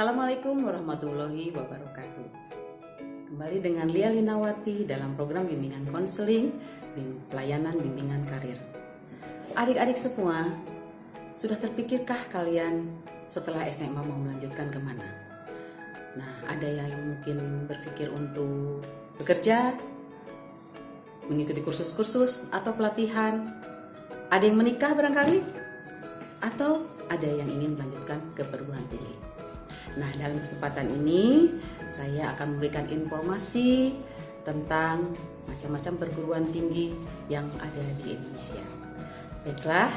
Assalamualaikum warahmatullahi wabarakatuh. Kembali dengan Lia Linawati dalam program bimbingan konseling pelayanan bimbingan karir. Adik-adik semua, sudah terpikirkah kalian setelah SMA mau melanjutkan kemana? Nah, ada yang mungkin berpikir untuk bekerja, mengikuti kursus-kursus atau pelatihan. Ada yang menikah barangkali, atau ada yang ingin melanjutkan ke perguruan tinggi. Nah, dalam kesempatan ini saya akan memberikan informasi tentang macam-macam perguruan tinggi yang ada di Indonesia. Baiklah,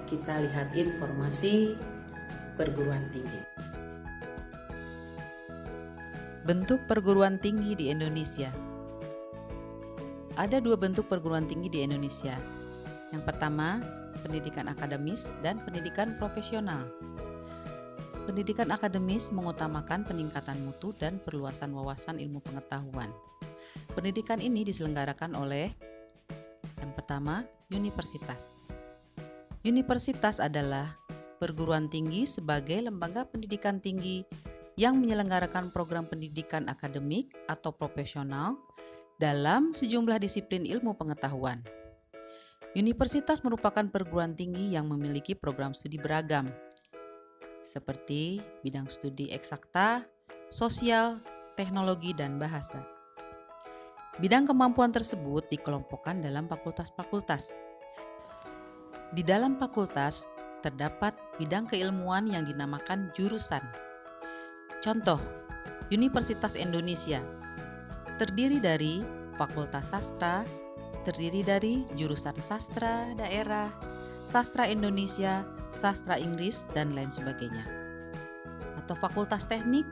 kita lihat informasi perguruan tinggi. Bentuk perguruan tinggi di Indonesia. Ada dua bentuk perguruan tinggi di Indonesia. Yang pertama, pendidikan akademis dan pendidikan profesional. Pendidikan akademis mengutamakan peningkatan mutu dan perluasan wawasan ilmu pengetahuan. Pendidikan ini diselenggarakan oleh yang pertama, universitas. Universitas adalah perguruan tinggi sebagai lembaga pendidikan tinggi yang menyelenggarakan program pendidikan akademik atau profesional dalam sejumlah disiplin ilmu pengetahuan. Universitas merupakan perguruan tinggi yang memiliki program studi beragam, seperti bidang studi eksakta, sosial, teknologi, dan bahasa. Bidang kemampuan tersebut dikelompokkan dalam fakultas-fakultas. Di dalam fakultas terdapat bidang keilmuan yang dinamakan jurusan. Contoh, Universitas Indonesia terdiri dari Fakultas Sastra, terdiri dari jurusan sastra daerah, sastra Indonesia, sastra Inggris, dan lain sebagainya. Atau Fakultas Teknik,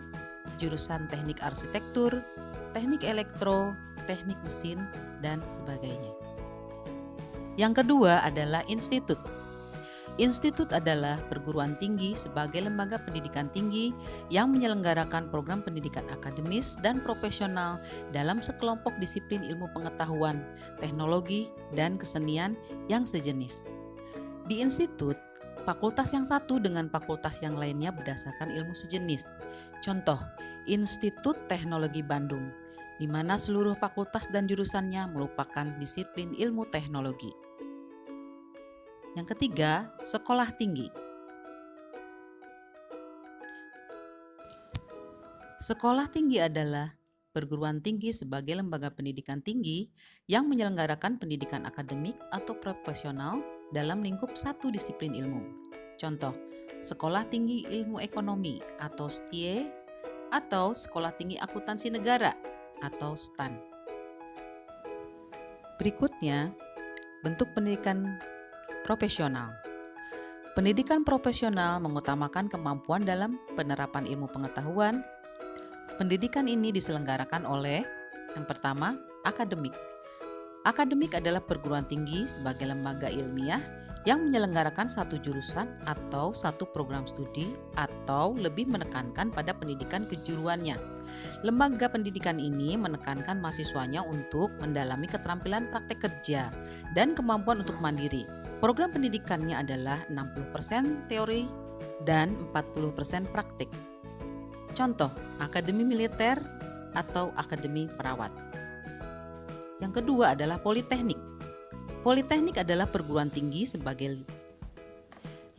jurusan teknik arsitektur, teknik elektro, teknik mesin, dan sebagainya. Yang kedua adalah institut. Institut adalah perguruan tinggi sebagai lembaga pendidikan tinggi yang menyelenggarakan program pendidikan akademis dan profesional dalam sekelompok disiplin ilmu pengetahuan, teknologi, dan kesenian yang sejenis. Di institut, fakultas yang satu dengan fakultas yang lainnya berdasarkan ilmu sejenis. Contoh, Institut Teknologi Bandung, di mana seluruh fakultas dan jurusannya merupakan disiplin ilmu teknologi. Yang ketiga, sekolah tinggi. Sekolah tinggi adalah perguruan tinggi sebagai lembaga pendidikan tinggi yang menyelenggarakan pendidikan akademik atau profesional dalam lingkup satu disiplin ilmu. Contoh, Sekolah Tinggi Ilmu Ekonomi atau STIE, atau Sekolah Tinggi Akuntansi Negara atau STAN. Berikutnya, bentuk pendidikan profesional. Pendidikan profesional mengutamakan kemampuan dalam penerapan ilmu pengetahuan. Pendidikan ini diselenggarakan oleh yang pertama, akademik. Akademik adalah perguruan tinggi sebagai lembaga ilmiah yang menyelenggarakan satu jurusan atau satu program studi atau lebih menekankan pada pendidikan kejuruannya. Lembaga pendidikan ini menekankan mahasiswanya untuk mendalami keterampilan praktek kerja dan kemampuan untuk mandiri. Program pendidikannya adalah 60% teori dan 40% praktik. Contoh, Akademi Militer atau Akademi Perawat. Yang kedua adalah politeknik. Politeknik adalah perguruan tinggi sebagai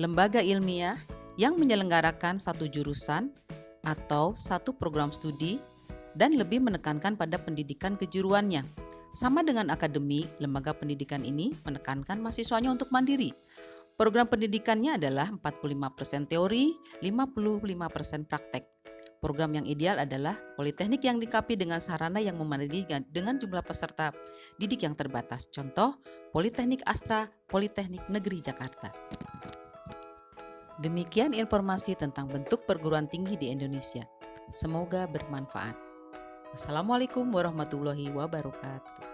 lembaga ilmiah yang menyelenggarakan satu jurusan atau satu program studi dan lebih menekankan pada pendidikan kejuruannya. Sama dengan akademi, lembaga pendidikan ini menekankan mahasiswanya untuk mandiri. Program pendidikannya adalah 45% teori, 55% praktek. Program yang ideal adalah politeknik yang dilengkapi dengan sarana yang memadai dengan jumlah peserta didik yang terbatas. Contoh, Politeknik Astra, Politeknik Negeri Jakarta. Demikian informasi tentang bentuk perguruan tinggi di Indonesia. Semoga bermanfaat. Wassalamualaikum warahmatullahi wabarakatuh.